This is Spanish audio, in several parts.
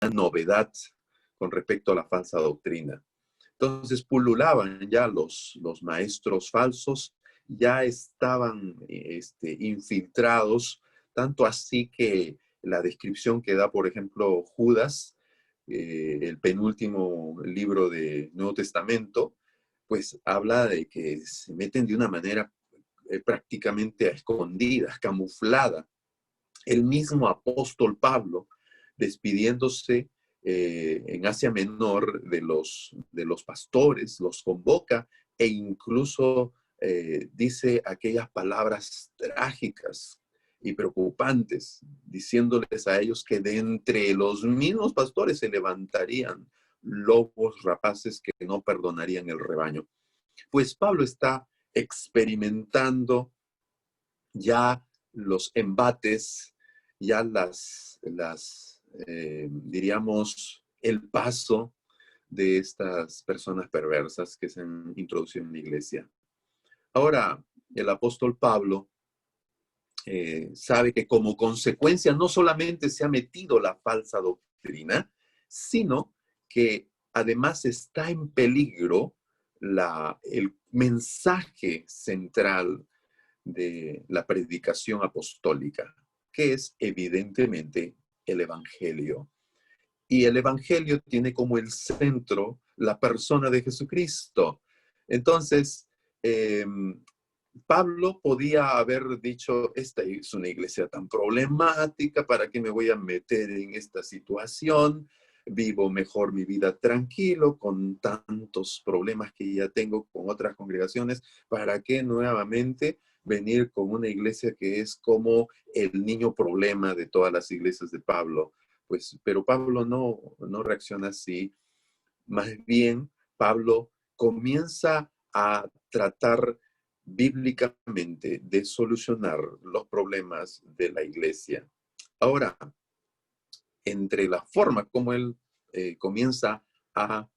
novedad con respecto a la falsa doctrina. Entonces pululaban ya los maestros falsos, ya estaban infiltrados, tanto así que la descripción que da, por ejemplo, Judas, el penúltimo libro del Nuevo Testamento, pues habla de que se meten de una manera prácticamente a escondidas, camuflada. El mismo apóstol Pablo, despidiéndose en Asia Menor de los pastores, los convoca e incluso dice aquellas palabras trágicas y preocupantes, diciéndoles a ellos que de entre los mismos pastores se levantarían lobos rapaces que no perdonarían el rebaño. Pues Pablo está experimentando ya los embates, ya diríamos, el paso de estas personas perversas que se han introducido en la iglesia. Ahora, el apóstol Pablo sabe que como consecuencia no solamente se ha metido la falsa doctrina, sino que además está en peligro el mensaje central de la predicación apostólica, que es evidentemente el Evangelio. Y el Evangelio tiene como el centro la persona de Jesucristo. Entonces, Pablo podía haber dicho, esta es una iglesia tan problemática, ¿para qué me voy a meter en esta situación? Vivo mejor mi vida tranquilo, con tantos problemas que ya tengo con otras congregaciones, ¿para qué nuevamente venir con una iglesia que es como el niño problema de todas las iglesias de Pablo? Pues, pero Pablo no reacciona así. Más bien, Pablo comienza a tratar bíblicamente de solucionar los problemas de la iglesia. Ahora, entre la forma como él comienza a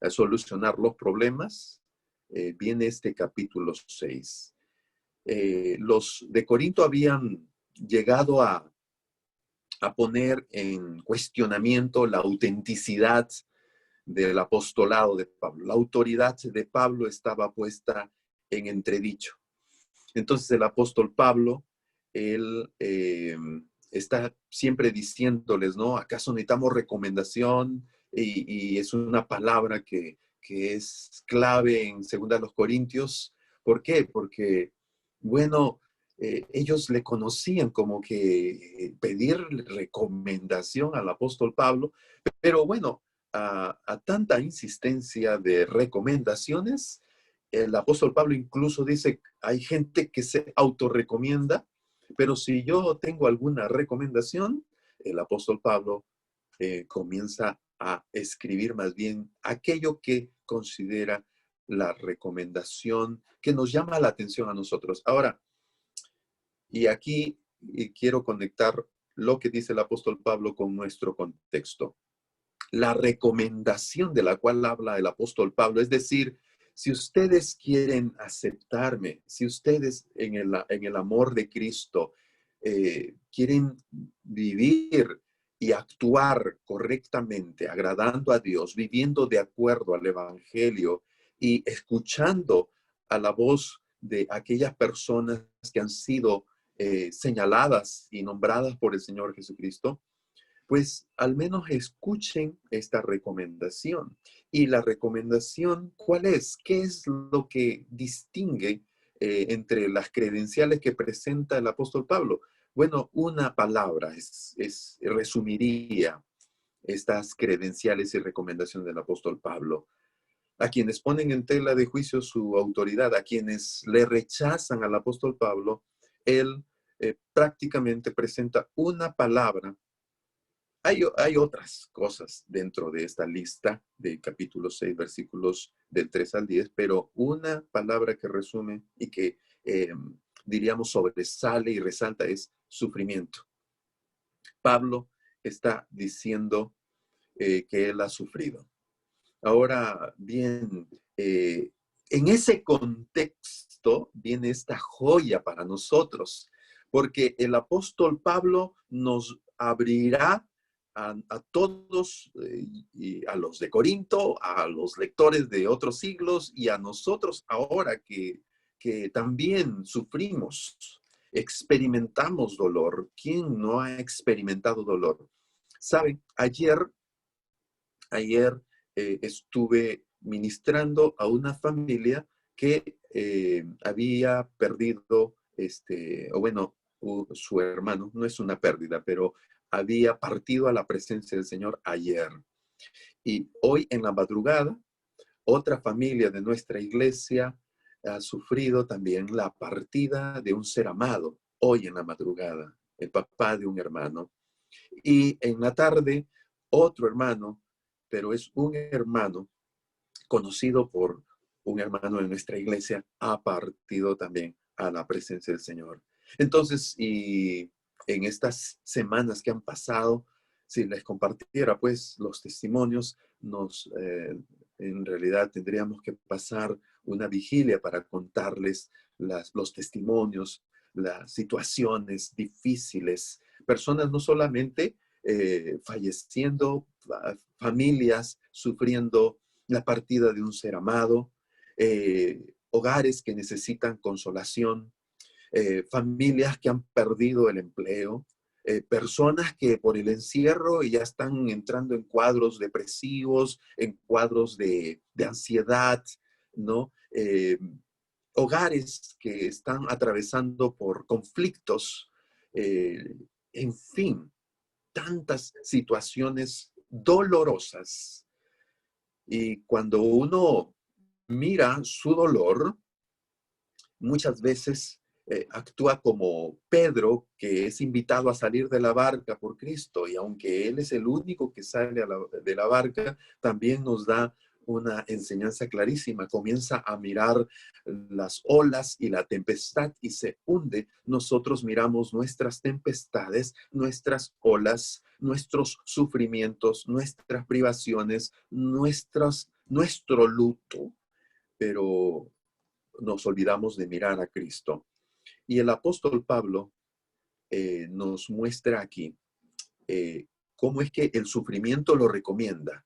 solucionar los problemas, viene este capítulo 6. Los de Corinto habían llegado a poner en cuestionamiento la autenticidad del apostolado de Pablo. La autoridad de Pablo estaba puesta en entredicho. Entonces el apóstol Pablo, él está siempre diciéndoles, ¿no? ¿Acaso necesitamos recomendación? Y es una palabra que es clave en 2 Corintios. ¿Por qué? Porque, bueno, ellos le conocían como que pedir recomendación al apóstol Pablo, pero bueno, a tanta insistencia de recomendaciones, el apóstol Pablo incluso dice, hay gente que se autorrecomienda, pero si yo tengo alguna recomendación, el apóstol Pablo comienza a escribir más bien aquello que considera la recomendación que nos llama la atención a nosotros. Ahora, y aquí quiero conectar lo que dice el apóstol Pablo con nuestro contexto. La recomendación de la cual habla el apóstol Pablo, es decir, si ustedes quieren aceptarme, si ustedes en el amor de Cristo quieren vivir y actuar correctamente, agradando a Dios, viviendo de acuerdo al Evangelio y escuchando a la voz de aquellas personas que han sido señaladas y nombradas por el Señor Jesucristo, pues al menos escuchen esta recomendación. Y la recomendación, ¿cuál es? ¿Qué es lo que distingue entre las credenciales que presenta el apóstol Pablo? Bueno, una palabra resumiría estas credenciales y recomendaciones del apóstol Pablo. A quienes ponen en tela de juicio su autoridad, a quienes le rechazan al apóstol Pablo, él prácticamente presenta una palabra. Hay otras cosas dentro de esta lista de capítulo 6, versículos del 3 al 10, pero una palabra que resume y que diríamos sobresale y resalta es sufrimiento. Pablo está diciendo que él ha sufrido. Ahora bien, en ese contexto viene esta joya para nosotros, porque el apóstol Pablo nos abrirá a todos, y a los de Corinto, a los lectores de otros siglos y a nosotros ahora que también sufrimos, experimentamos dolor. ¿Quién no ha experimentado dolor? Saben, ayer estuve ministrando a una familia que había perdido, o bueno, su hermano, no es una pérdida, pero había partido a la presencia del Señor ayer. Y hoy en la madrugada, otra familia de nuestra iglesia ha sufrido también la partida de un ser amado, hoy en la madrugada, el papá de un hermano. Y en la tarde, otro hermano, pero es un hermano conocido por un hermano de nuestra iglesia, ha partido también a la presencia del Señor. Entonces, y en estas semanas que han pasado, si les compartiera pues los testimonios, en realidad tendríamos que pasar una vigilia para contarles los testimonios, las situaciones difíciles, personas no solamente falleciendo, familias sufriendo la partida de un ser amado, hogares que necesitan consolación, familias que han perdido el empleo, personas que por el encierro ya están entrando en cuadros depresivos, en cuadros de ansiedad, ¿no? Hogares que están atravesando por conflictos, en fin, tantas situaciones dolorosas. Y cuando uno mira su dolor, muchas veces actúa como Pedro, que es invitado a salir de la barca por Cristo, y aunque él es el único que sale de la barca, también nos da una enseñanza clarísima. Comienza a mirar las olas y la tempestad y se hunde. Nosotros miramos nuestras tempestades, nuestras olas, nuestros sufrimientos, nuestras privaciones, nuestro luto, pero nos olvidamos de mirar a Cristo. Y el apóstol Pablo nos muestra aquí cómo es que el sufrimiento lo recomienda.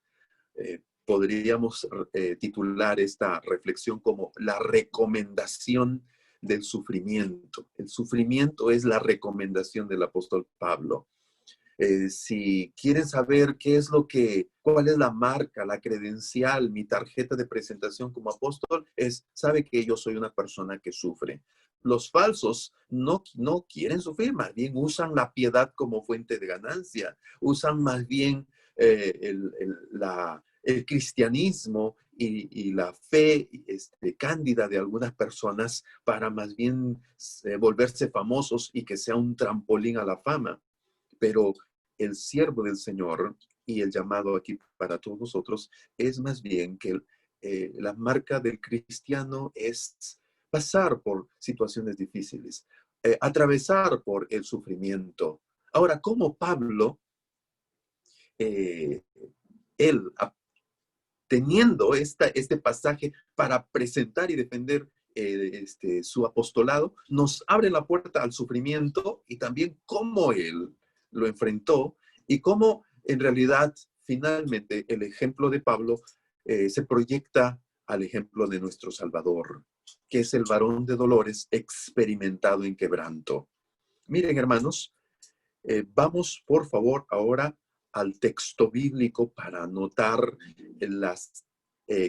Podríamos titular esta reflexión como la recomendación del sufrimiento. El sufrimiento es la recomendación del apóstol Pablo. Si quieren saber cuál es la marca, la credencial, mi tarjeta de presentación como apóstol, sabe que yo soy una persona que sufre. Los falsos no quieren sufrir, más bien usan la piedad como fuente de ganancia, usan más bien el cristianismo y la fe cándida de algunas personas para más bien volverse famosos y que sea un trampolín a la fama. Pero el siervo del Señor y el llamado aquí para todos nosotros es más bien que la marca del cristiano es pasar por situaciones difíciles, atravesar por el sufrimiento. Ahora, como Pablo, él teniendo este pasaje para presentar y defender su apostolado, nos abre la puerta al sufrimiento y también cómo él lo enfrentó y cómo en realidad finalmente el ejemplo de Pablo se proyecta al ejemplo de nuestro Salvador, que es el varón de dolores experimentado en quebranto. Miren, hermanos, vamos por favor ahora al texto bíblico para anotar las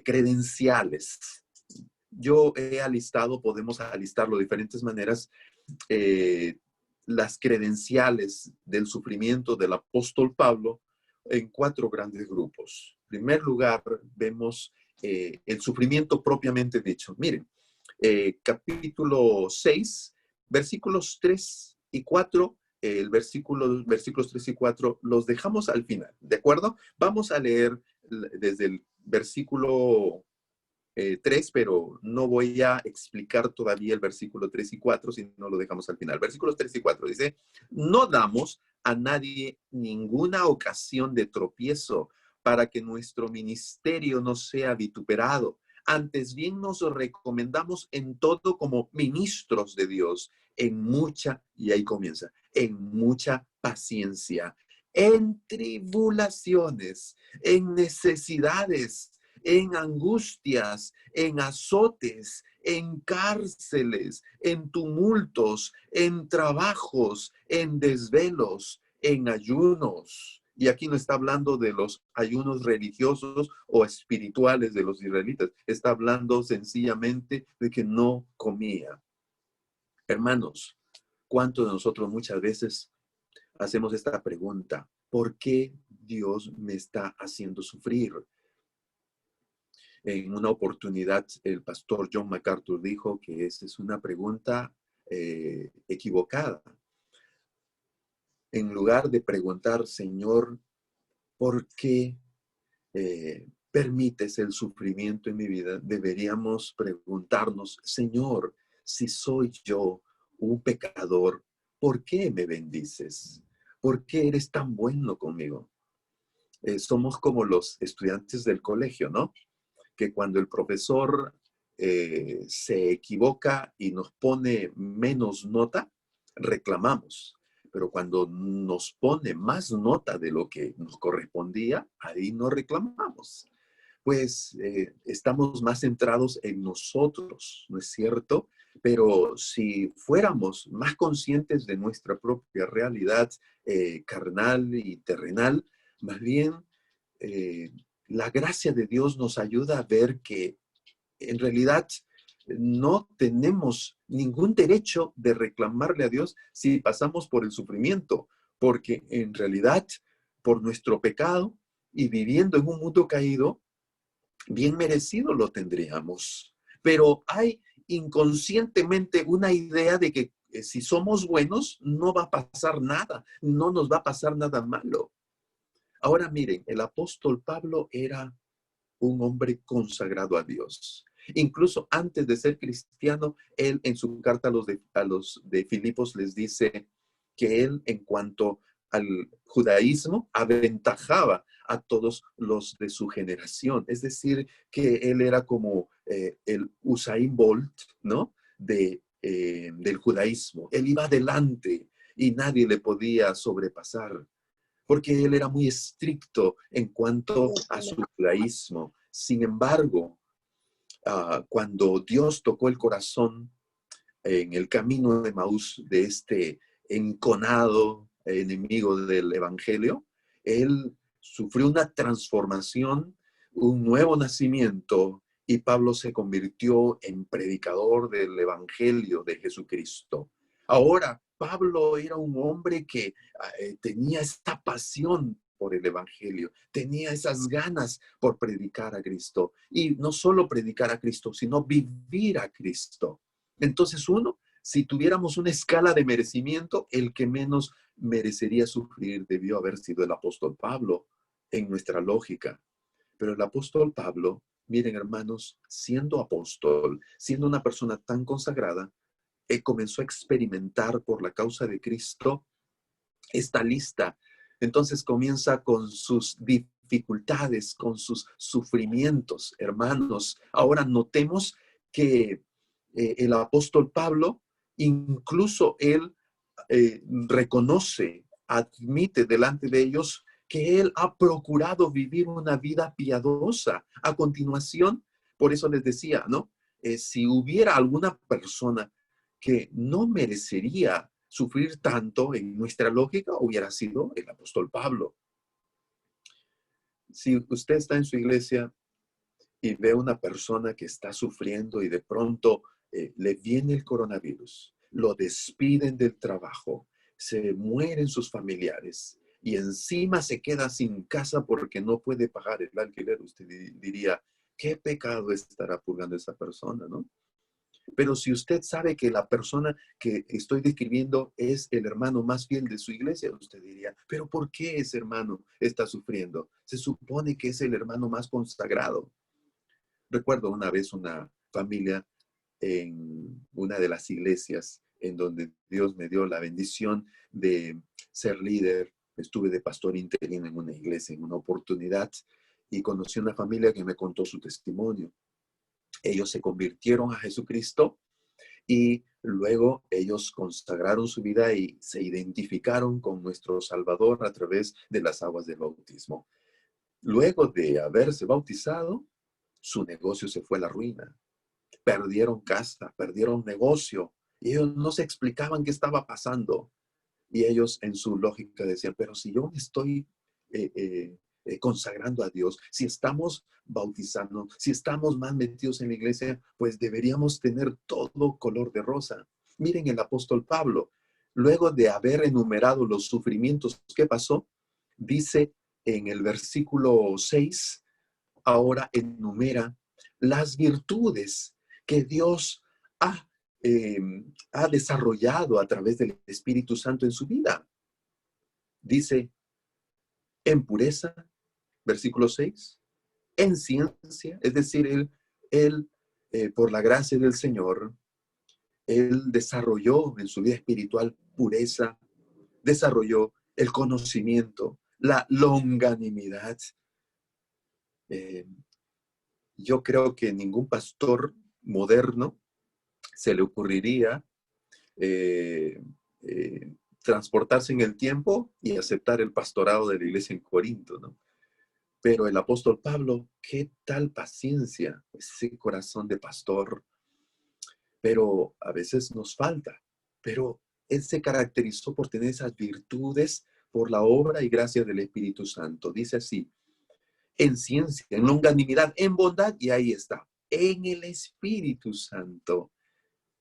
credenciales. Yo he alistado, podemos alistarlo de diferentes maneras, las credenciales del sufrimiento del apóstol Pablo en 4 grandes grupos. En primer lugar, vemos el sufrimiento propiamente dicho. Miren, capítulo 6, versículos 3 y 4, versículos 3 y 4 los dejamos al final, ¿de acuerdo? Vamos a leer desde el versículo 3, pero no voy a explicar todavía el versículo 3 y 4, sino lo dejamos al final. Versículos 3 y 4 dice, no damos a nadie ninguna ocasión de tropiezo para que nuestro ministerio no sea vituperado. Antes bien nos recomendamos en todo como ministros de Dios, en mucha, y ahí comienza, en mucha paciencia, en tribulaciones, en necesidades, en angustias, en azotes, en cárceles, en tumultos, en trabajos, en desvelos, en ayunos. Y aquí no está hablando de los ayunos religiosos o espirituales de los israelitas. Está hablando sencillamente de que no comía. Hermanos, ¿cuántos de nosotros muchas veces hacemos esta pregunta? ¿Por qué Dios me está haciendo sufrir? En una oportunidad, el pastor John MacArthur dijo que esa es una pregunta equivocada. En lugar de preguntar, Señor, ¿por qué permites el sufrimiento en mi vida? Deberíamos preguntarnos, Señor, si soy yo un pecador, ¿por qué me bendices? ¿Por qué eres tan bueno conmigo? Somos como los estudiantes del colegio, ¿no? Que cuando el profesor se equivoca y nos pone menos nota, reclamamos. Pero cuando nos pone más nota de lo que nos correspondía, ahí no reclamamos. Pues estamos más centrados en nosotros, ¿no es cierto? Pero si fuéramos más conscientes de nuestra propia realidad carnal y terrenal, más bien eh, la gracia de Dios nos ayuda a ver que en realidad no tenemos ningún derecho de reclamarle a Dios si pasamos por el sufrimiento, porque en realidad por nuestro pecado y viviendo en un mundo caído, bien merecido lo tendríamos. Pero hay inconscientemente una idea de que si somos buenos no va a pasar nada, no nos va a pasar nada malo. Ahora miren, el apóstol Pablo era un hombre consagrado a Dios. Incluso antes de ser cristiano, él en su carta a los de Filipos les dice que él en cuanto al judaísmo aventajaba a todos los de su generación. Es decir, que él era como el Usain Bolt, ¿no? Del judaísmo. Él iba adelante y nadie le podía sobrepasar porque él era muy estricto en cuanto a su judaísmo. Sin embargo, cuando Dios tocó el corazón en el camino de Maús de este enconado enemigo del evangelio, él sufrió una transformación, un nuevo nacimiento, y Pablo se convirtió en predicador del evangelio de Jesucristo. Ahora, Pablo era un hombre que tenía esta pasión por el evangelio, tenía esas ganas por predicar a Cristo, y no solo predicar a Cristo, sino vivir a Cristo. Entonces uno, si tuviéramos una escala de merecimiento, el que menos merecería sufrir debió haber sido el apóstol Pablo en nuestra lógica. Pero el apóstol Pablo, miren hermanos, siendo apóstol, siendo una persona tan consagrada, comenzó a experimentar por la causa de Cristo esta lista. Entonces comienza con sus dificultades, con sus sufrimientos, hermanos. Ahora notemos que el apóstol Pablo, incluso él reconoce, admite delante de ellos que él ha procurado vivir una vida piadosa. A continuación, por eso les decía, ¿no? Si hubiera alguna persona que no merecería sufrir tanto, en nuestra lógica hubiera sido el apóstol Pablo. Si usted está en su iglesia y ve a una persona que está sufriendo y de pronto le viene el coronavirus, lo despiden del trabajo, se mueren sus familiares y encima se queda sin casa porque no puede pagar el alquiler, usted diría, ¿qué pecado estará purgando esa persona, no? Pero si usted sabe que la persona que estoy describiendo es el hermano más fiel de su iglesia, usted diría, pero ¿por qué ese hermano está sufriendo? Se supone que es el hermano más consagrado. Recuerdo una vez una familia en una de las iglesias en donde Dios me dio la bendición de ser líder. Estuve de pastor interino en una iglesia en una oportunidad y conocí una familia que me contó su testimonio. Ellos se convirtieron a Jesucristo y luego ellos consagraron su vida y se identificaron con nuestro Salvador a través de las aguas del bautismo. Luego de haberse bautizado, su negocio se fue a la ruina. Perdieron casa, perdieron negocio. Y ellos no se explicaban qué estaba pasando. Y ellos en su lógica decían, pero si yo me estoy consagrando a Dios, si estamos bautizando, si estamos más metidos en la iglesia, pues deberíamos tener todo color de rosa. Miren el apóstol Pablo, luego de haber enumerado los sufrimientos, ¿qué pasó? Dice en el versículo 6, ahora enumera las virtudes que Dios ha, eh, ha desarrollado a través del Espíritu Santo en su vida. Dice, en pureza, versículo 6, en ciencia, es decir, él por la gracia del Señor, él desarrolló en su vida espiritual pureza, desarrolló el conocimiento, la longanimidad. Eh, yo creo que ningún pastor moderno se le ocurriría transportarse en el tiempo y aceptar el pastorado de la iglesia en Corinto, ¿no? Pero el apóstol Pablo, qué tal paciencia, ese corazón de pastor, pero a veces nos falta. Pero él se caracterizó por tener esas virtudes por la obra y gracia del Espíritu Santo. Dice así, en ciencia, en longanimidad, en bondad, y ahí está, en el Espíritu Santo,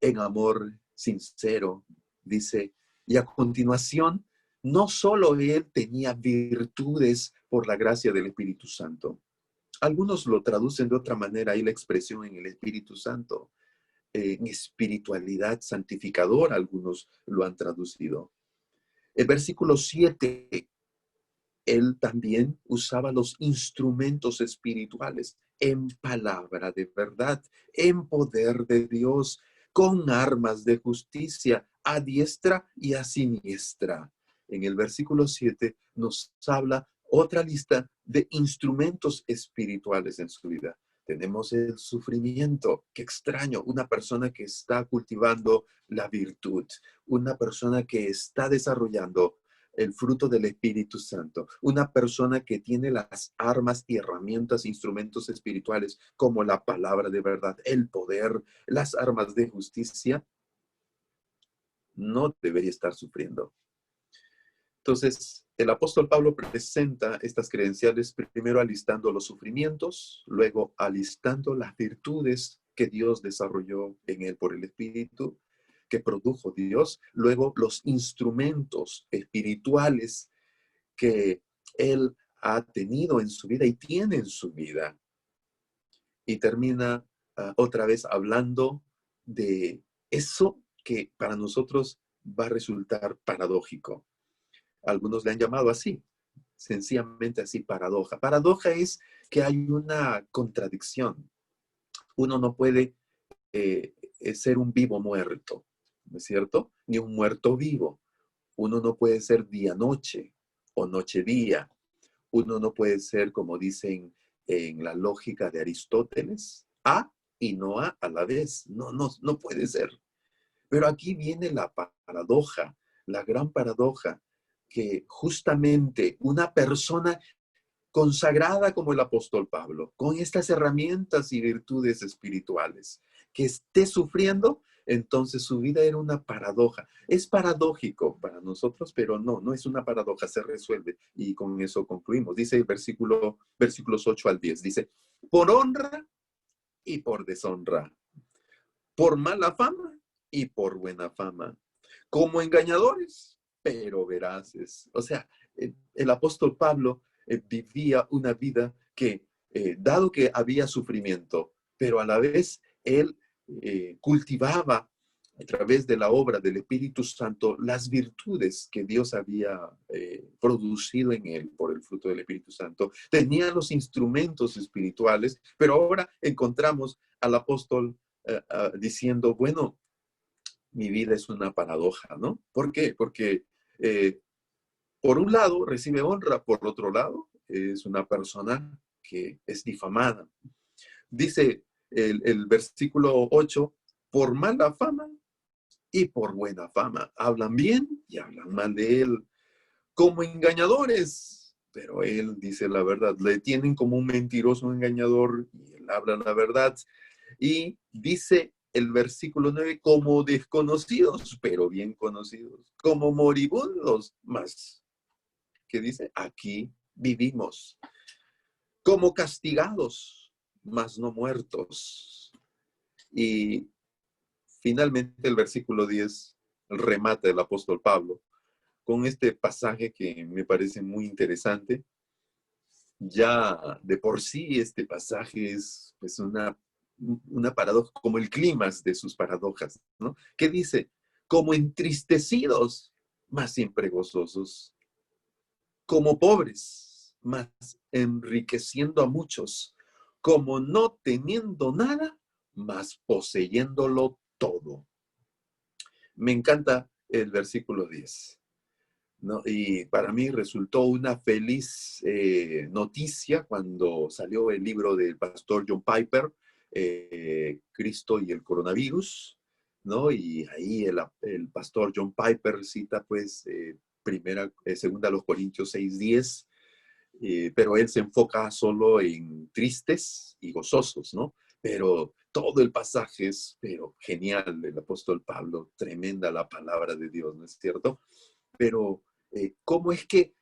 en amor sincero, dice. Y a continuación, no solo él tenía virtudes por la gracia del Espíritu Santo. Algunos lo traducen de otra manera, ahí la expresión en el Espíritu Santo, en espiritualidad santificadora, algunos lo han traducido. El versículo 7, él también usaba los instrumentos espirituales en palabra de verdad, en poder de Dios, con armas de justicia a diestra y a siniestra. En el versículo 7 nos habla otra lista de instrumentos espirituales en su vida. Tenemos el sufrimiento. Qué extraño, una persona que está cultivando la virtud, una persona que está desarrollando el fruto del Espíritu Santo. Una persona que tiene las armas y herramientas, instrumentos espirituales como la palabra de verdad, el poder, las armas de justicia, no debería estar sufriendo. Entonces, el apóstol Pablo presenta estas credenciales primero alistando los sufrimientos, luego alistando las virtudes que Dios desarrolló en él por el Espíritu, que produjo Dios, luego los instrumentos espirituales que él ha tenido en su vida y tiene en su vida. Y termina otra vez hablando de eso que para nosotros va a resultar paradójico. Algunos le han llamado así, sencillamente así, paradoja. Paradoja es que hay una contradicción. Uno no puede ser un vivo muerto, ¿no es cierto? Ni un muerto vivo. Uno no puede ser día-noche o noche-día. Uno no puede ser, como dicen en la lógica de Aristóteles, A y no A la vez. No puede ser. Pero aquí viene la paradoja, la gran paradoja, que justamente una persona consagrada como el apóstol Pablo, con estas herramientas y virtudes espirituales, que esté sufriendo, entonces su vida era una paradoja. Es paradójico para nosotros, pero no es una paradoja, se resuelve. Y con eso concluimos. Dice el versículos 8 al 10, dice, por honra y por deshonra, por mala fama y por buena fama, como engañadores, pero veraces. O sea, el apóstol Pablo vivía una vida que, dado que había sufrimiento, pero a la vez él cultivaba a través de la obra del Espíritu Santo las virtudes que Dios había producido en él por el fruto del Espíritu Santo. Tenía los instrumentos espirituales, pero ahora encontramos al apóstol diciendo, bueno, mi vida es una paradoja, ¿no? ¿Por qué? Porque por un lado recibe honra, por otro lado es una persona que es difamada. Dice el versículo 8, por mala fama y por buena fama. Hablan bien y hablan mal de él como engañadores, pero él dice la verdad. Le tienen como un mentiroso engañador y él habla la verdad. Y dice el versículo 9, como desconocidos, pero bien conocidos, como moribundos, más que dice, aquí vivimos, como castigados, mas no muertos. Y finalmente el versículo 10 remata el apóstol Pablo con este pasaje que me parece muy interesante. Ya de por sí este pasaje es pues una paradoja, como el clímax de sus paradojas, ¿no? ¿Qué dice? Como entristecidos, mas siempre gozosos, como pobres, mas enriqueciendo a muchos, como no teniendo nada, mas poseyéndolo todo. Me encanta el versículo 10. ¿No? Y para mí resultó una feliz noticia cuando salió el libro del pastor John Piper, Cristo y el coronavirus, ¿no? Y ahí el pastor John Piper cita pues segunda los Corintios 6:10, pero él se enfoca solo en tristes y gozosos, ¿no? Pero todo el pasaje es pero genial del apóstol Pablo, tremenda la palabra de Dios, ¿no es cierto? Pero ¿cómo es que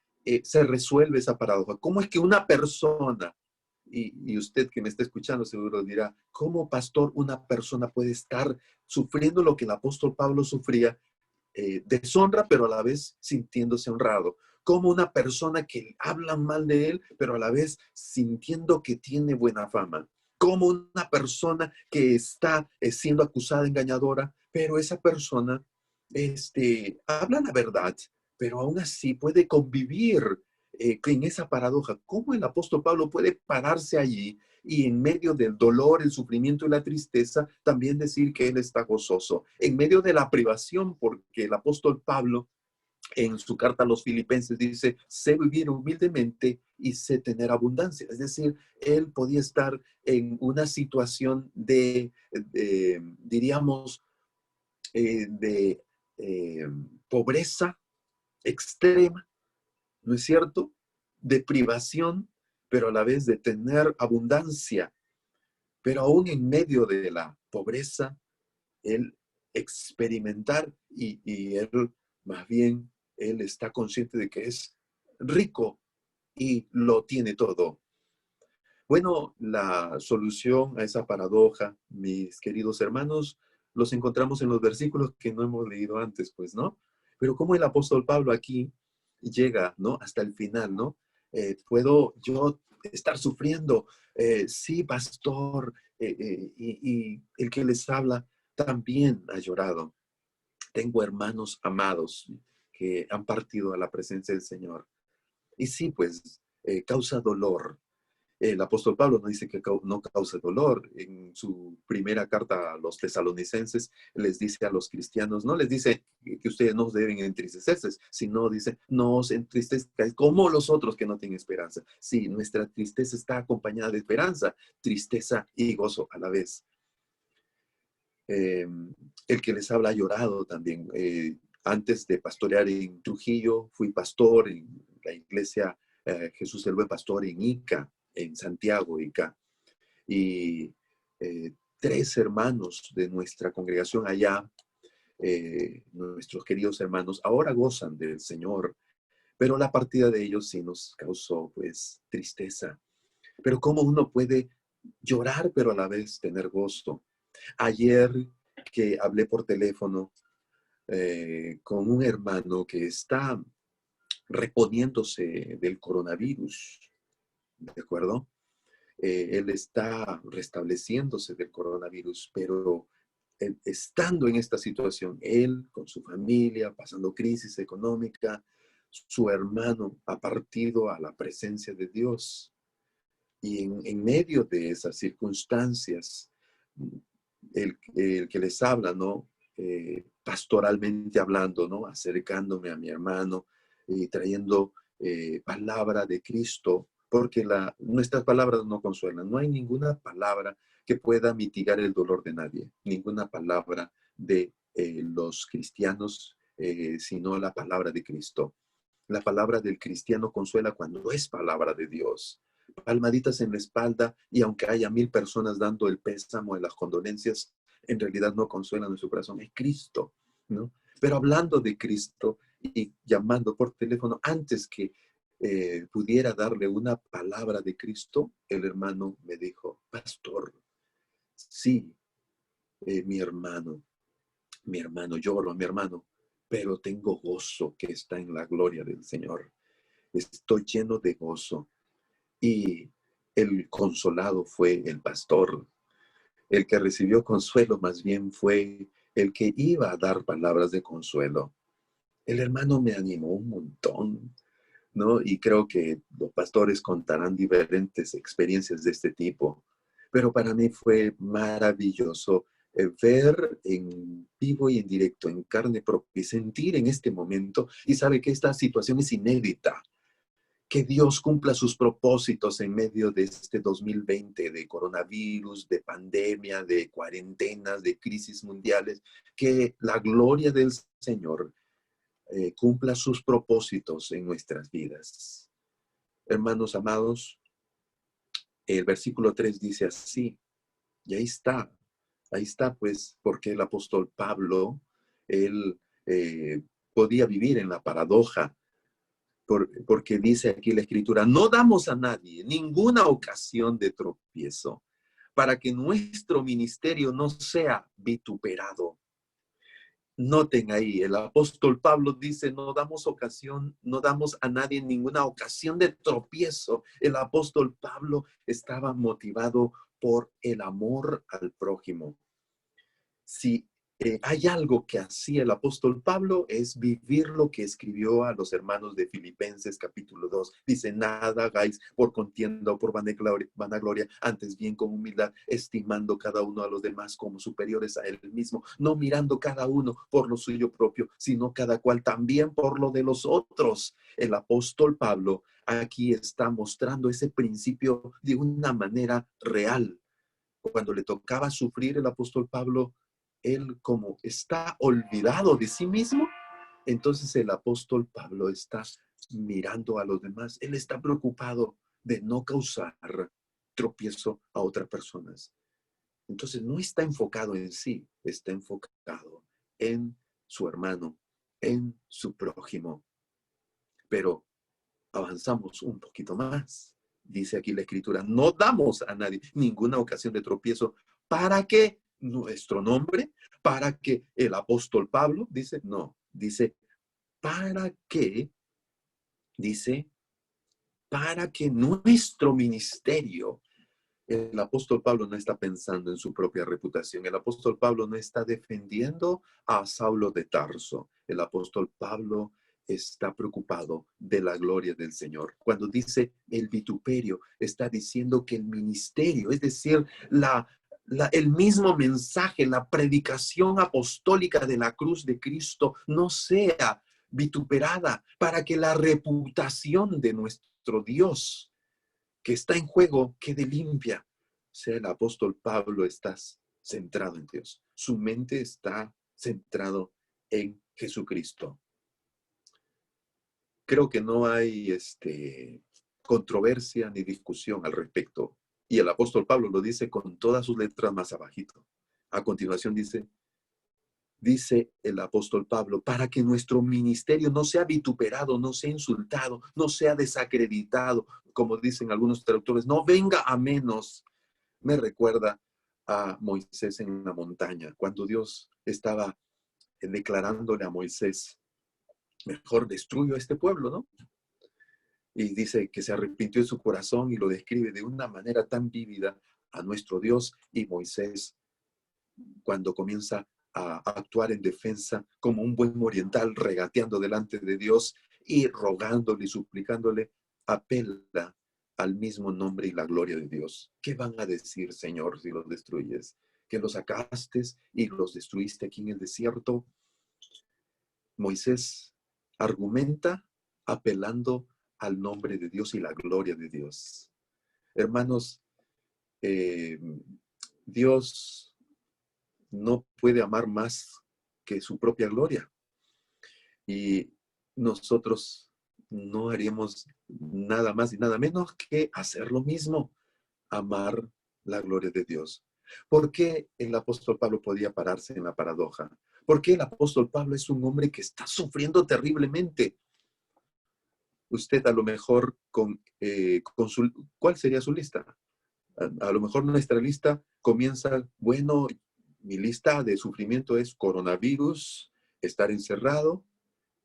se resuelve esa paradoja? ¿Cómo es que una persona, y usted que me está escuchando seguro dirá, ¿cómo pastor una persona puede estar sufriendo lo que el apóstol Pablo sufría, deshonra, pero a la vez sintiéndose honrado? Como una persona que habla mal de él, pero a la vez sintiendo que tiene buena fama. Como una persona que está siendo acusada de engañadora, pero esa persona habla la verdad, pero aún así puede convivir en esa paradoja. ¿Cómo el apóstol Pablo puede pararse allí y en medio del dolor, el sufrimiento y la tristeza, también decir que él está gozoso? En medio de la privación, porque el apóstol Pablo en su carta a los Filipenses dice, sé vivir humildemente y sé tener abundancia. Es decir, él podía estar en una situación diríamos, de pobreza extrema, ¿no es cierto? De privación, pero a la vez de tener abundancia. Pero aún en medio de la pobreza, él experimentar y él más bien, él está consciente de que es rico y lo tiene todo. Bueno, la solución a esa paradoja, mis queridos hermanos, los encontramos en los versículos que no hemos leído antes, pues, ¿no? Pero como el apóstol Pablo aquí llega, ¿no? Hasta el final, ¿no? ¿Puedo yo estar sufriendo? Sí, pastor, y el que les habla también ha llorado. Tengo hermanos amados que han partido a la presencia del Señor. Y sí, pues, causa dolor. El apóstol Pablo no dice que no cause dolor. En su primera carta a los tesalonicenses les dice a los cristianos, no les dice que ustedes no deben entristecerse, sino dice, no os entristezcáis como los otros que no tienen esperanza. Sí, nuestra tristeza está acompañada de esperanza, tristeza y gozo a la vez. El que les habla ha llorado también. Antes de pastorear en Trujillo, fui pastor en la iglesia Jesús el Buen Pastor en Ica, en Santiago, Ica. Y tres hermanos de nuestra congregación allá, nuestros queridos hermanos, ahora gozan del Señor, pero la partida de ellos sí nos causó pues tristeza. Pero cómo uno puede llorar, pero a la vez tener gozo. Ayer que hablé por teléfono con un hermano que está reponiéndose del coronavirus, ¿de acuerdo? Él está restableciéndose del coronavirus, pero estando en esta situación, él con su familia, pasando crisis económica, su hermano ha partido a la presencia de Dios. Y en medio de esas circunstancias, el que les habla, ¿no? Pastoralmente hablando, ¿no? Acercándome a mi hermano y trayendo palabra de Cristo, porque nuestras palabras no consuelan. No hay ninguna palabra que pueda mitigar el dolor de nadie, ninguna palabra de los cristianos, sino la palabra de Cristo. La palabra del cristiano consuela cuando es palabra de Dios. Palmaditas en la espalda, y aunque haya 1000 personas dando el pésamo y las condolencias, en realidad no consuela nuestro corazón, es Cristo, ¿no? Pero hablando de Cristo y llamando por teléfono, antes que pudiera darle una palabra de Cristo, el hermano me dijo: pastor, sí, mi hermano, lloro, mi hermano, pero tengo gozo que está en la gloria del Señor. Estoy lleno de gozo. Y el consolado fue el pastor. El que recibió consuelo más bien fue el que iba a dar palabras de consuelo. El hermano me animó un montón, ¿no? Y creo que los pastores contarán diferentes experiencias de este tipo. Pero para mí fue maravilloso ver en vivo y en directo, en carne propia, y sentir en este momento, y sabe que esta situación es inédita, que Dios cumpla sus propósitos en medio de este 2020, de coronavirus, de pandemia, de cuarentenas, de crisis mundiales, que la gloria del Señor cumpla sus propósitos en nuestras vidas. Hermanos amados, el versículo 3 dice así, y ahí está pues, porque el apóstol Pablo, él podía vivir en la paradoja, porque dice aquí la Escritura, no damos a nadie ninguna ocasión de tropiezo para que nuestro ministerio no sea vituperado. Noten ahí, el apóstol Pablo dice, no damos a nadie ninguna ocasión de tropiezo. El apóstol Pablo estaba motivado por el amor al prójimo. Si hay algo que hacía el apóstol Pablo, es vivir lo que escribió a los hermanos de Filipenses capítulo 2. Dice, nada hagáis por contienda o por vanagloria, antes bien con humildad, estimando cada uno a los demás como superiores a él mismo, no mirando cada uno por lo suyo propio, sino cada cual también por lo de los otros. El apóstol Pablo aquí está mostrando ese principio de una manera real. Cuando le tocaba sufrir el apóstol Pablo, él como está olvidado de sí mismo, entonces el apóstol Pablo está mirando a los demás. Él está preocupado de no causar tropiezo a otras personas. Entonces no está enfocado en sí, está enfocado en su hermano, en su prójimo. Pero avanzamos un poquito más. Dice aquí la Escritura, no damos a nadie ninguna ocasión de tropiezo para que nuestro nombre, para que el apóstol Pablo, dice, para que, dice, para que nuestro ministerio, el apóstol Pablo no está pensando en su propia reputación, el apóstol Pablo no está defendiendo a Saulo de Tarso, el apóstol Pablo está preocupado de la gloria del Señor. Cuando dice el vituperio, está diciendo que el ministerio, es decir, el mismo mensaje, la predicación apostólica de la cruz de Cristo no sea vituperada, para que la reputación de nuestro Dios que está en juego quede limpia. O sea, el apóstol Pablo está centrado en Dios. Su mente está centrado en Jesucristo. Creo que no hay controversia ni discusión al respecto. Y el apóstol Pablo lo dice con todas sus letras más abajito. A continuación dice el apóstol Pablo, para que nuestro ministerio no sea vituperado, no sea insultado, no sea desacreditado, como dicen algunos traductores, no venga a menos. Me recuerda a Moisés en la montaña, cuando Dios estaba declarándole a Moisés, mejor destruyo a este pueblo, ¿no? Y dice que se arrepintió en su corazón y lo describe de una manera tan vívida a nuestro Dios. Y Moisés, cuando comienza a actuar en defensa como un buen oriental, regateando delante de Dios y rogándole y suplicándole, apela al mismo nombre y la gloria de Dios. ¿Qué van a decir, Señor, si los destruyes? ¿Que los sacaste y los destruiste aquí en el desierto? Moisés argumenta apelando al nombre de Dios y la gloria de Dios. Hermanos, Dios no puede amar más que su propia gloria. Y nosotros no haríamos nada más y nada menos que hacer lo mismo, amar la gloria de Dios. ¿Por qué el apóstol Pablo podía pararse en la paradoja? Porque el apóstol Pablo es un hombre que está sufriendo terriblemente. Usted a lo mejor ¿cuál sería su lista? A lo mejor nuestra lista comienza, bueno, mi lista de sufrimiento es coronavirus, estar encerrado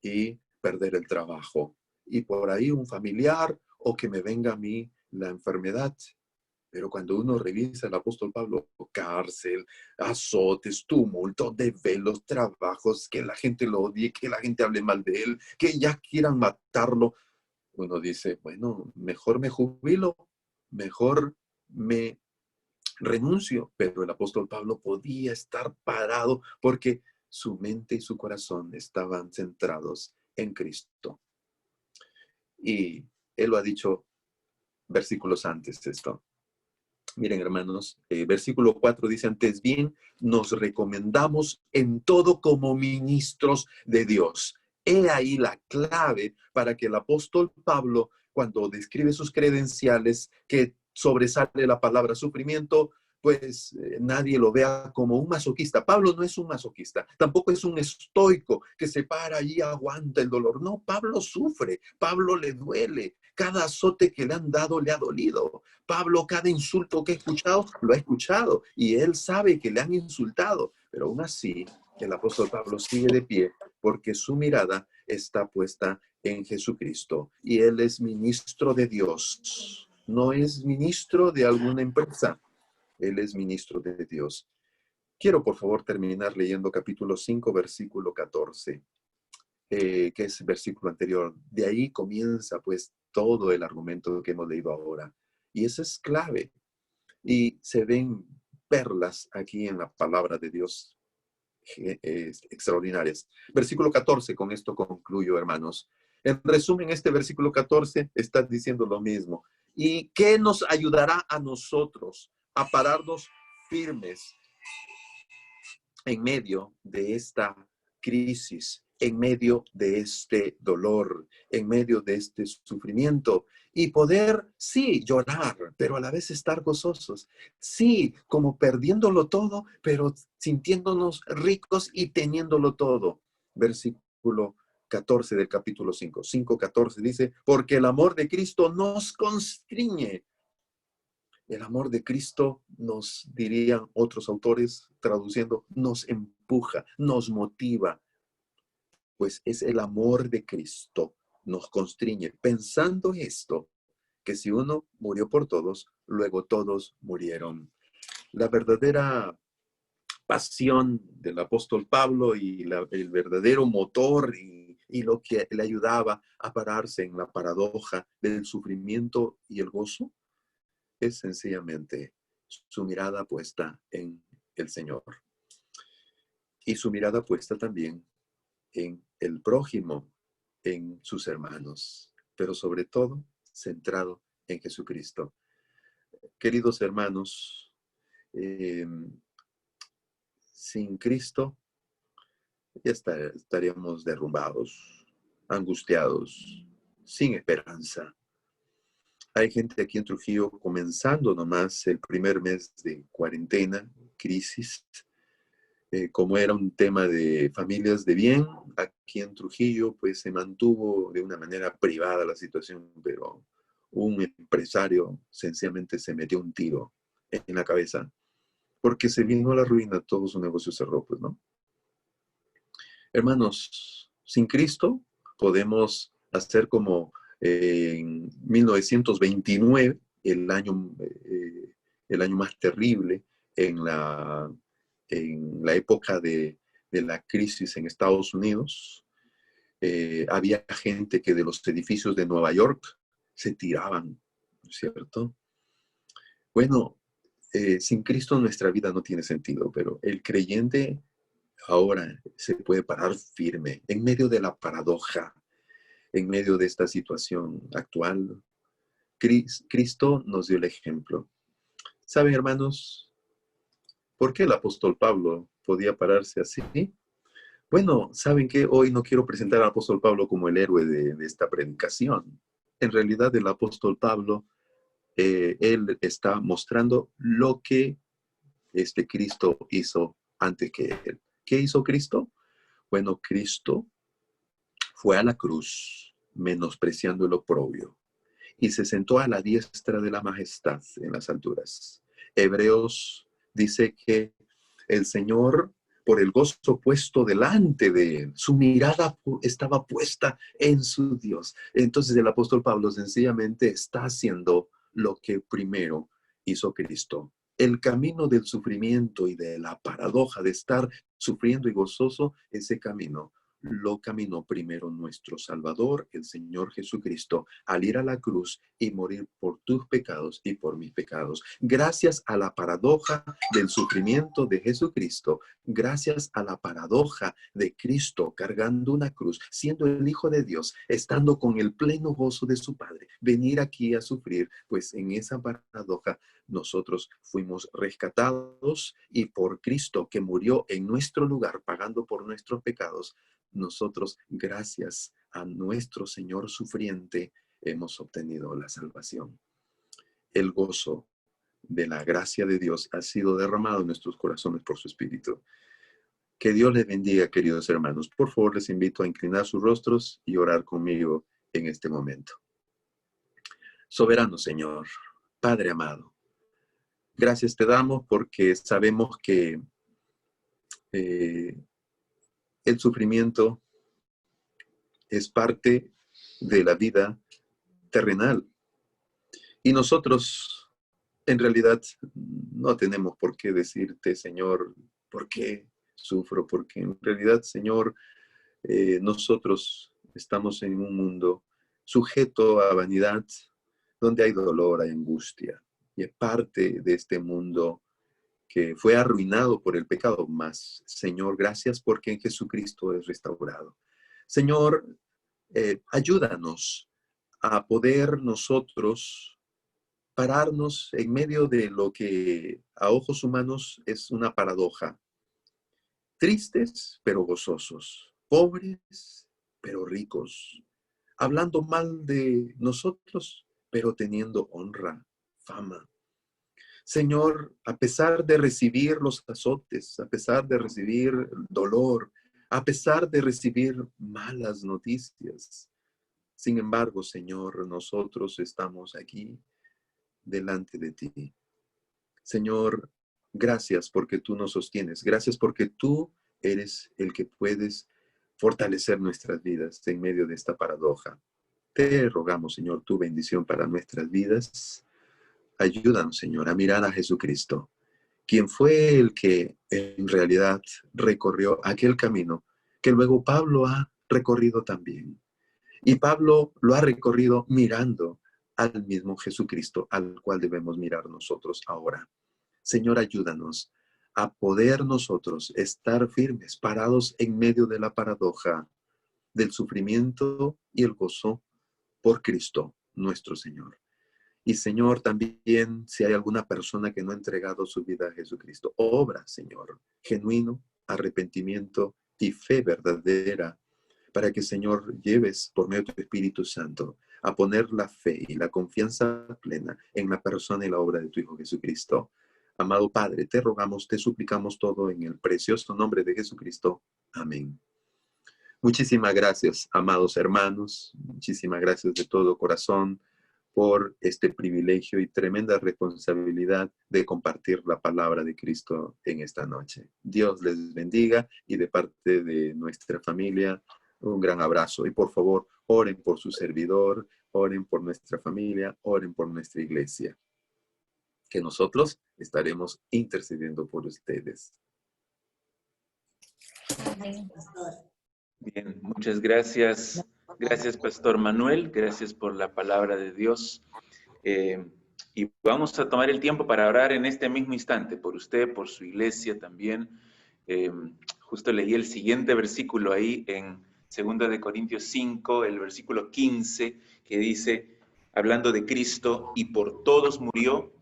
y perder el trabajo. Y por ahí un familiar o que me venga a mí la enfermedad. Pero cuando uno revisa el apóstol Pablo, cárcel, azotes, tumulto, desvelos, trabajos, que la gente lo odie, que la gente hable mal de él, que ya quieran matarlo, uno dice, bueno, mejor me jubilo, mejor me renuncio. Pero el apóstol Pablo podía estar parado porque su mente y su corazón estaban centrados en Cristo. Y él lo ha dicho versículos antes esto. Miren, hermanos, versículo 4 dice, antes bien, nos recomendamos en todo como ministros de Dios. He ahí la clave para que el apóstol Pablo, cuando describe sus credenciales, que sobresale la palabra sufrimiento, pues nadie lo vea como un masoquista. Pablo no es un masoquista, tampoco es un estoico que se para y aguanta el dolor. No, Pablo sufre, Pablo le duele. Cada azote que le han dado le ha dolido. Pablo, cada insulto que ha escuchado, lo ha escuchado. Y él sabe que le han insultado. Pero aún así, el apóstol Pablo sigue de pie porque su mirada está puesta en Jesucristo. Y él es ministro de Dios. No es ministro de alguna empresa. Él es ministro de Dios. Quiero, por favor, terminar leyendo capítulo 5, versículo 14. Que es el versículo anterior. De ahí comienza pues todo el argumento que hemos leído ahora. Y eso es clave. Y se ven perlas aquí en la palabra de Dios extraordinarias. Versículo 14, con esto concluyo, hermanos. En resumen, este versículo 14 está diciendo lo mismo. ¿Y qué nos ayudará a nosotros a pararnos firmes en medio de esta crisis, en medio de este dolor, en medio de este sufrimiento y poder, sí, llorar, pero a la vez estar gozosos? Sí, como perdiéndolo todo, pero sintiéndonos ricos y teniéndolo todo. Versículo 14 del capítulo 5. 5:14 dice, porque el amor de Cristo nos constriñe. El amor de Cristo, nos dirían otros autores traduciendo, nos empuja, nos motiva, pues es el amor de Cristo, nos constriñe, pensando esto, que si uno murió por todos, luego todos murieron. La verdadera pasión del apóstol Pablo y el verdadero motor y lo que le ayudaba a pararse en la paradoja del sufrimiento y el gozo, es sencillamente su mirada puesta en el Señor y su mirada puesta también en el prójimo, en sus hermanos, pero sobre todo centrado en Jesucristo. Queridos hermanos, eh, sin Cristo ya estaríamos derrumbados, angustiados, sin esperanza. Hay gente aquí en Trujillo comenzando nomás el primer mes de cuarentena, crisis. Como era un tema de familias de bien, aquí en Trujillo pues se mantuvo de una manera privada la situación, pero un empresario sencillamente se metió un tiro en la cabeza porque se vino a la ruina, todo su negocio cerró, pues, ¿no? Hermanos, sin Cristo podemos hacer como en 1929, el año más terrible en la época de la crisis en Estados Unidos. Había gente que de los edificios de Nueva York se tiraban, ¿cierto? Bueno, sin Cristo nuestra vida no tiene sentido, pero el creyente ahora se puede parar firme en medio de la paradoja, en medio de esta situación actual. Cristo nos dio el ejemplo. ¿Saben, hermanos, por qué el apóstol Pablo podía pararse así? Bueno, ¿saben qué? Hoy no quiero presentar al apóstol Pablo como el héroe de esta predicación. En realidad, el apóstol Pablo, él está mostrando lo que este Cristo hizo antes que él. ¿Qué hizo Cristo? Bueno, Cristo fue a la cruz, menospreciando el oprobio, y se sentó a la diestra de la majestad en las alturas. Hebreos dice que el Señor, por el gozo puesto delante de él, su mirada estaba puesta en su Dios. Entonces el apóstol Pablo sencillamente está haciendo lo que primero hizo Cristo. El camino del sufrimiento y de la paradoja de estar sufriendo y gozoso, ese camino lo caminó primero nuestro Salvador, el Señor Jesucristo, al ir a la cruz y morir por tus pecados y por mis pecados. Gracias a la paradoja del sufrimiento de Jesucristo, gracias a la paradoja de Cristo cargando una cruz, siendo el Hijo de Dios, estando con el pleno gozo de su Padre, venir aquí a sufrir, pues en esa paradoja nosotros fuimos rescatados y por Cristo que murió en nuestro lugar, pagando por nuestros pecados, nosotros, gracias a nuestro Señor sufriente, hemos obtenido la salvación. El gozo de la gracia de Dios ha sido derramado en nuestros corazones por su Espíritu. Que Dios les bendiga, queridos hermanos. Por favor, les invito a inclinar sus rostros y orar conmigo en este momento. Soberano Señor, Padre amado, gracias te damos porque sabemos que el sufrimiento es parte de la vida terrenal. Y nosotros, en realidad, no tenemos por qué decirte, Señor, ¿por qué sufro? Porque en realidad, Señor, nosotros estamos en un mundo sujeto a vanidad, donde hay dolor, hay angustia. Y es parte de este mundo que fue arruinado por el pecado. Más, Señor, gracias porque en Jesucristo es restaurado. Señor, ayúdanos a poder nosotros pararnos en medio de lo que a ojos humanos es una paradoja. Tristes, pero gozosos. Pobres, pero ricos. Hablando mal de nosotros, pero teniendo honra, fama. Señor, a pesar de recibir los azotes, a pesar de recibir dolor, a pesar de recibir malas noticias, sin embargo, Señor, nosotros estamos aquí delante de ti. Señor, gracias porque tú nos sostienes. Gracias porque tú eres el que puedes fortalecer nuestras vidas en medio de esta paradoja. Te rogamos, Señor, tu bendición para nuestras vidas. Ayúdanos, Señor, a mirar a Jesucristo, quien fue el que en realidad recorrió aquel camino que luego Pablo ha recorrido también. Y Pablo lo ha recorrido mirando al mismo Jesucristo, al cual debemos mirar nosotros ahora. Señor, ayúdanos a poder nosotros estar firmes, parados en medio de la paradoja del sufrimiento y el gozo por Cristo, nuestro Señor. Y Señor, también si hay alguna persona que no ha entregado su vida a Jesucristo, obra, Señor, genuino arrepentimiento y fe verdadera, para que, Señor, lleves por medio de tu Espíritu Santo a poner la fe y la confianza plena en la persona y la obra de tu Hijo Jesucristo. Amado Padre, te rogamos, te suplicamos todo en el precioso nombre de Jesucristo. Amén. Muchísimas gracias, amados hermanos. Muchísimas gracias de todo corazón por este privilegio y tremenda responsabilidad de compartir la palabra de Cristo en esta noche. Dios les bendiga y de parte de nuestra familia, un gran abrazo. Y por favor, oren por su servidor, oren por nuestra familia, oren por nuestra iglesia, que nosotros estaremos intercediendo por ustedes. Bien, muchas gracias. Gracias, Pastor Manuel. Gracias por la palabra de Dios. Y vamos a tomar el tiempo para orar en este mismo instante, por usted, por su iglesia también. Justo leí el siguiente versículo ahí en 2 de Corintios 5, el versículo 15, que dice, hablando de Cristo, y por todos murió,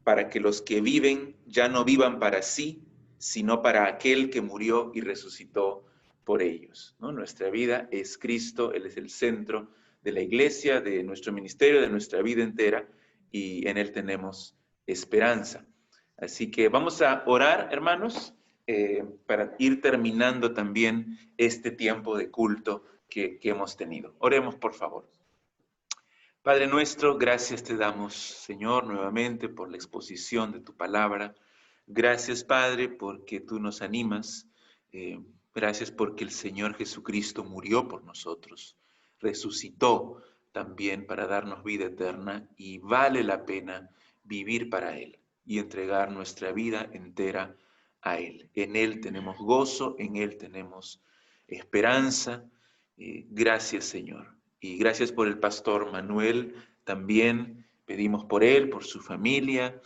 para que los que viven ya no vivan para sí, sino para aquel que murió y resucitó por ellos, ¿no? Nuestra vida es Cristo, Él es el centro de la iglesia, de nuestro ministerio, de nuestra vida entera, y en Él tenemos esperanza. Así que vamos a orar, hermanos, para ir terminando también este tiempo de culto que hemos tenido. Oremos, por favor. Padre nuestro, gracias te damos, Señor, nuevamente por la exposición de tu palabra. Gracias, Padre, porque tú nos animas. Gracias porque el Señor Jesucristo murió por nosotros, resucitó también para darnos vida eterna y vale la pena vivir para Él y entregar nuestra vida entera a Él. En Él tenemos gozo, en Él tenemos esperanza. Gracias, Señor. Y gracias por el pastor Manuel. También pedimos por él, por su familia,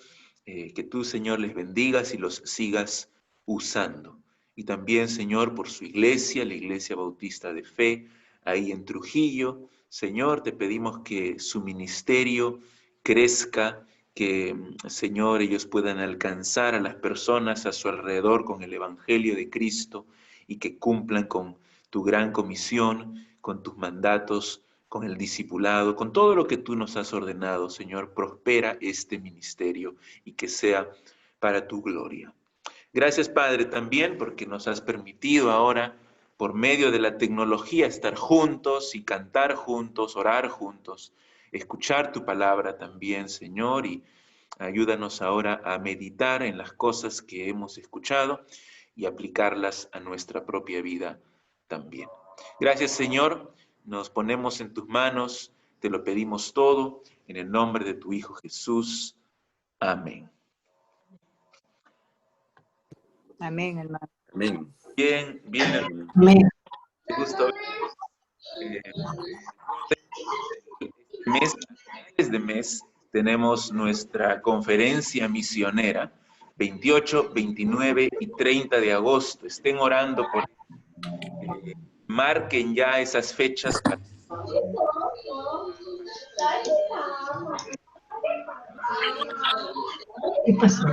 que tú, Señor, les bendigas y los sigas usando. Y también, Señor, por su iglesia, la Iglesia Bautista de Fe, ahí en Trujillo. Señor, te pedimos que su ministerio crezca, que, Señor, ellos puedan alcanzar a las personas a su alrededor con el Evangelio de Cristo y que cumplan con tu gran comisión, con tus mandatos, con el discipulado, con todo lo que tú nos has ordenado, Señor. Prospera este ministerio y que sea para tu gloria. Gracias, Padre, también porque nos has permitido ahora, por medio de la tecnología, estar juntos y cantar juntos, orar juntos, escuchar tu palabra también, Señor, y ayúdanos ahora a meditar en las cosas que hemos escuchado y aplicarlas a nuestra propia vida también. Gracias, Señor. Nos ponemos en tus manos, te lo pedimos todo, en el nombre de tu Hijo Jesús. Amén. Amén, hermano. Amén. Bien, bien, hermano. Amén. Qué gusto. Este mes tenemos nuestra conferencia misionera, 28, 29 y 30 de agosto. Estén orando por marquen ya esas fechas. ¿Qué pasó?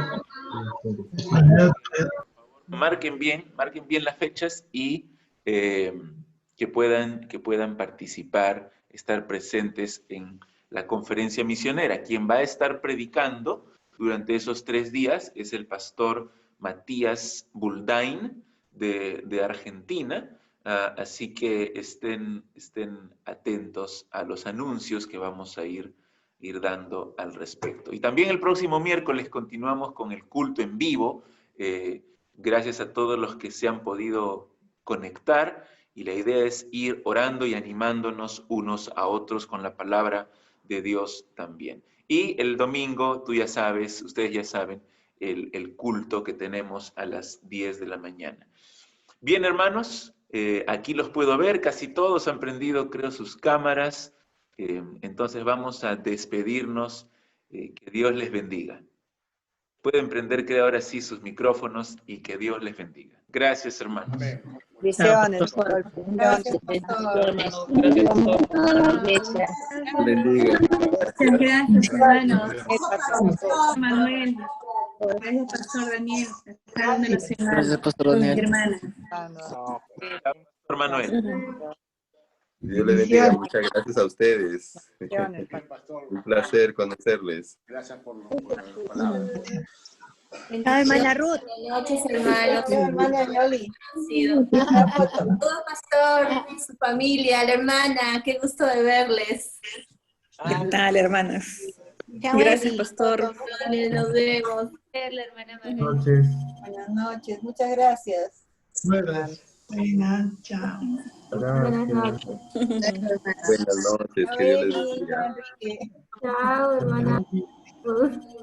Marquen bien las fechas y que puedan participar, estar presentes en la conferencia misionera. Quien va a estar predicando durante esos 3 días es el pastor Matías Buldain de Argentina. Así que estén atentos a los anuncios que vamos a ir dando al respecto. Y también el próximo miércoles continuamos con el culto en vivo. Gracias a todos los que se han podido conectar y la idea es ir orando y animándonos unos a otros con la palabra de Dios también. Y el domingo, tú ya sabes, ustedes ya saben, el culto que tenemos a las 10 de la mañana. Bien, hermanos, aquí los puedo ver, casi todos han prendido, creo, sus cámaras. Entonces vamos a despedirnos, que Dios les bendiga. Pueden prender, creo, ahora sí sus micrófonos y que Dios les bendiga. Gracias, hermanos. Bendiciones. Gracias, pastor. Bendiga. Gracias, hermanos. Pastor Manuel. Gracias, pastor Daniel. Cada nacional. Gracias, pastor Con mi Daniel. hermana. Pastor Manuel. Dios les bendiga. Muchas gracias a ustedes. Bendiciones, pastor. Un placer conocerles. Gracias por la palabra. Chao, hermana Ruth. Buenas noches, hermanos. Chao, hermana Yoli. Saludos, pastor, su familia, la hermana. Qué gusto de verles. ¿Qué tal, hermanas? Chao, Gracias, Eli. pastor. Vale, nos vemos. La hermana Buenas noches. Buenas noches. Muchas gracias. Buenas. Buenas, chao. Buenas noches. Buenas noches. Que Dios les bendiga. Enrique. Chao, hermana.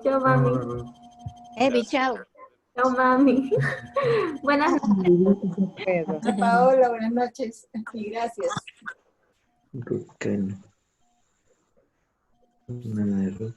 Chao, mami. Evi, chao. Chao, mami. Buenas noches. Pedro. Paola, buenas noches. Y gracias. Nada de Ruth.